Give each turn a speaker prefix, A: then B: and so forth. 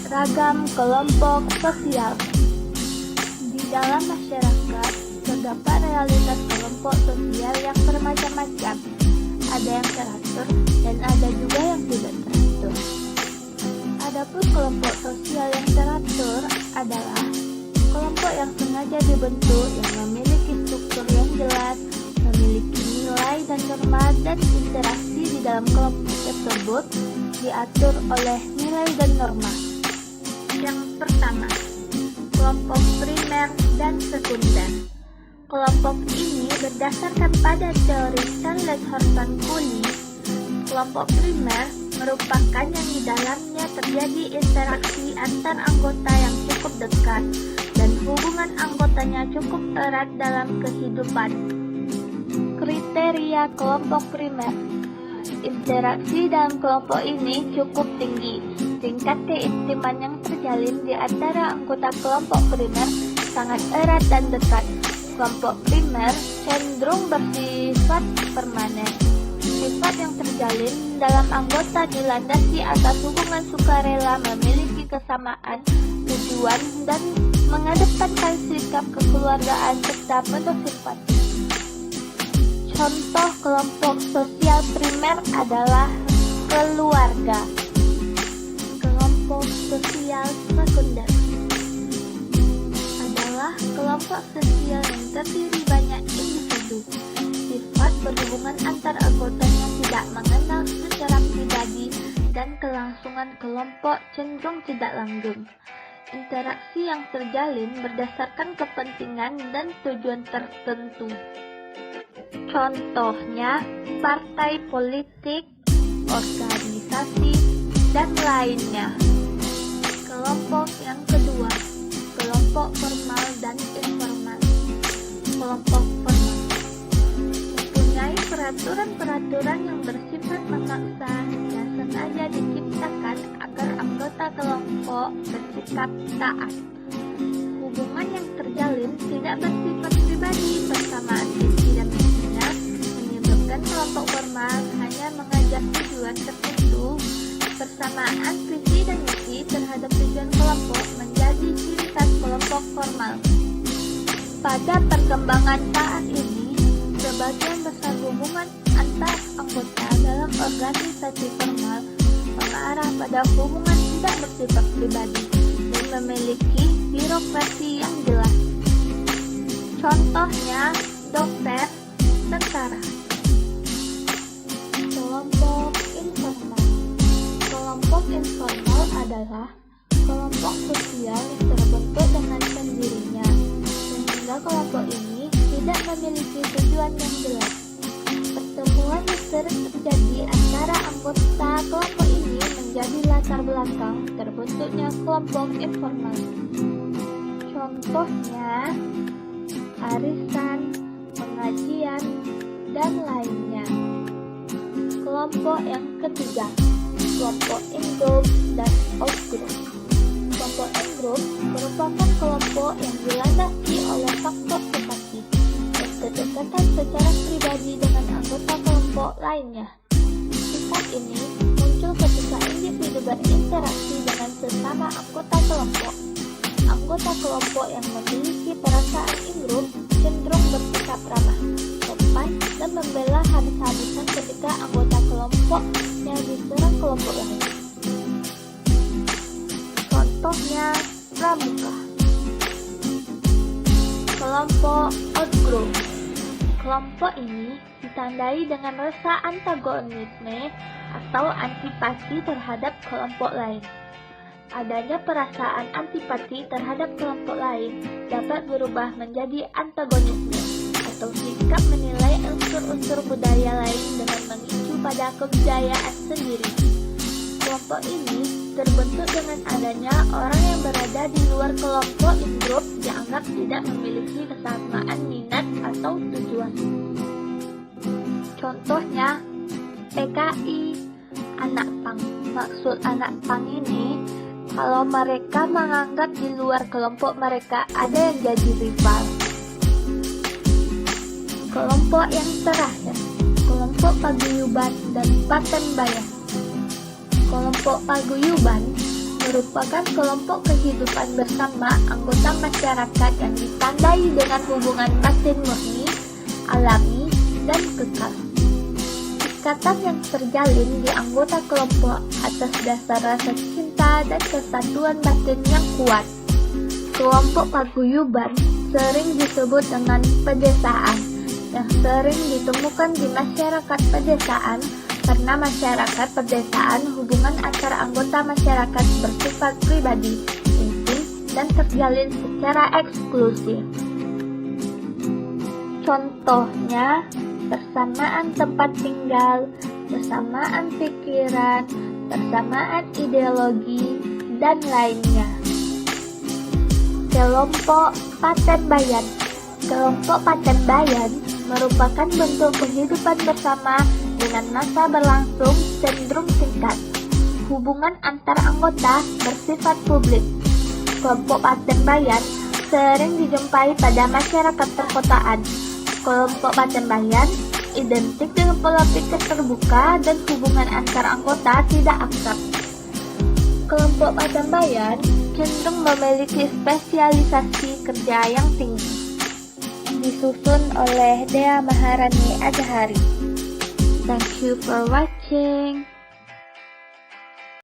A: Ragam kelompok sosial. Di dalam masyarakat, terdapat realitas kelompok sosial yang bermacam-macam. Ada yang teratur dan ada juga yang tidak teratur. Adapun kelompok sosial yang teratur adalah kelompok yang sengaja dibentuk, yang memiliki struktur yang jelas, memiliki nilai dan norma, dan interaksi di dalam kelompok tersebut diatur oleh nilai dan norma. Yang pertama, kelompok primer dan sekunder. Kelompok ini berdasarkan pada teori Charles Horton Cooley. Kelompok primer merupakan yang di dalamnya terjadi interaksi antar anggota yang cukup dekat dan hubungan anggotanya cukup erat dalam kehidupan. Kriteria kelompok primer. Interaksi dalam kelompok ini cukup tinggi. Tingkat keintiman yang terjalin di antara anggota kelompok primer sangat erat dan dekat. Kelompok primer cenderung bersifat permanen. Sifat yang terjalin dalam anggota dilandasi atas hubungan sukarela, memiliki kesamaan tujuan, dan mengedepankan sikap kekeluargaan serta penuh simpati. Contoh kelompok sosial primer adalah keluarga. Kelompok sosial sekunder adalah kelompok sosial yang terdiri banyak individu. Sifat berhubungan antar anggotanya tidak mengenal secara pribadi dan kelangsungan kelompok cenderung tidak langgeng. Interaksi yang terjalin berdasarkan kepentingan dan tujuan tertentu. Contohnya, partai politik, organisasi, dan lainnya. Kelompok yang kedua, kelompok formal dan informal. Kelompok formal mempunyai peraturan-peraturan yang bersifat memaksa dan sengaja diciptakan agar anggota kelompok bersikap taat. Hubungan yang terjalin tidak bersifat pribadi, persamaan visi dan misinya menyebabkan kelompok formal hanya mengajar tujuan tertentu. Persamaan visi dan misi terhadap tujuan kelompok menjadi ciri khas kelompok formal. Pada perkembangan saat ini, sebagian besar hubungan antar anggota dalam organisasi formal mengarah pada hubungan tidak bersifat pribadi dan memiliki birokrasi yang jelas. Contohnya, dokter, tentara. Kelompok informal. Kelompok informal adalah kelompok sosial yang terbentuk dengan sendirinya, sehingga kelompok ini tidak memiliki tujuan yang jelas. Pertemuan yang sering terjadi antara anggota kelompok ini menjadi latar belakang terbentuknya kelompok informal. Contohnya, arisan, pengajian, dan lainnya. Kelompok yang ketiga, kelompok in-group dan out-group. Kelompok in-group merupakan kelompok yang dilandasi oleh faktor simpati dan kedekatan secara pribadi dengan anggota kelompok lainnya. Sifat ini muncul ketika individu berinteraksi dengan sesama anggota kelompok. Anggota kelompok yang memiliki perasaan in-group cenderung bersikap ramah, sopan, dan membela habis-habisan ketika anggota kelompoknya diserang kelompok lain. Contohnya, pramuka. Kelompok out-group. Kelompok ini ditandai dengan rasa antagonisme atau antipati terhadap kelompok lain. Adanya perasaan antipati terhadap kelompok lain dapat berubah menjadi antagonisme atau sikap menilai unsur-unsur budaya lain dengan mengicu pada kebudayaan sendiri. Kelompok ini terbentuk dengan adanya orang yang berada di luar kelompok in-group dianggap tidak memiliki kesamaan minat atau tujuan. Contohnya, PKI, anak pang. Maksud anak pang ini, kalau mereka menganggap di luar kelompok mereka ada yang jadi rival. Kelompok yang terakhir, kelompok paguyuban dan paten bayan. Kelompok paguyuban merupakan kelompok kehidupan bersama anggota masyarakat yang ditandai dengan hubungan batin murni, alami, dan kekal. Ikatan yang terjalin di anggota kelompok atas dasar rasa cinta dan kesatuan batin yang kuat. Kelompok paguyuban sering disebut dengan pedesaan, yang sering ditemukan di masyarakat pedesaan karena masyarakat pedesaan hubungan antara anggota masyarakat bersifat pribadi, intim, dan terjalin secara eksklusif. Contohnya, persamaan tempat tinggal, persamaan pikiran, persamaan ideologi, dan lainnya. Kelompok Patembayan. Kelompok Patembayan merupakan bentuk kehidupan bersama dengan masa berlangsung cenderung singkat. Hubungan antar anggota bersifat publik. Kelompok Patembayan sering dijumpai pada masyarakat perkotaan. Kelompok Patembayan identik dengan pola pikir terbuka dan hubungan antar anggota tidak akrab. Kelompok Patembayan cenderung memiliki spesialisasi kerja yang tinggi. Disusun oleh Dea Maharani Azhari. Thank you for watching.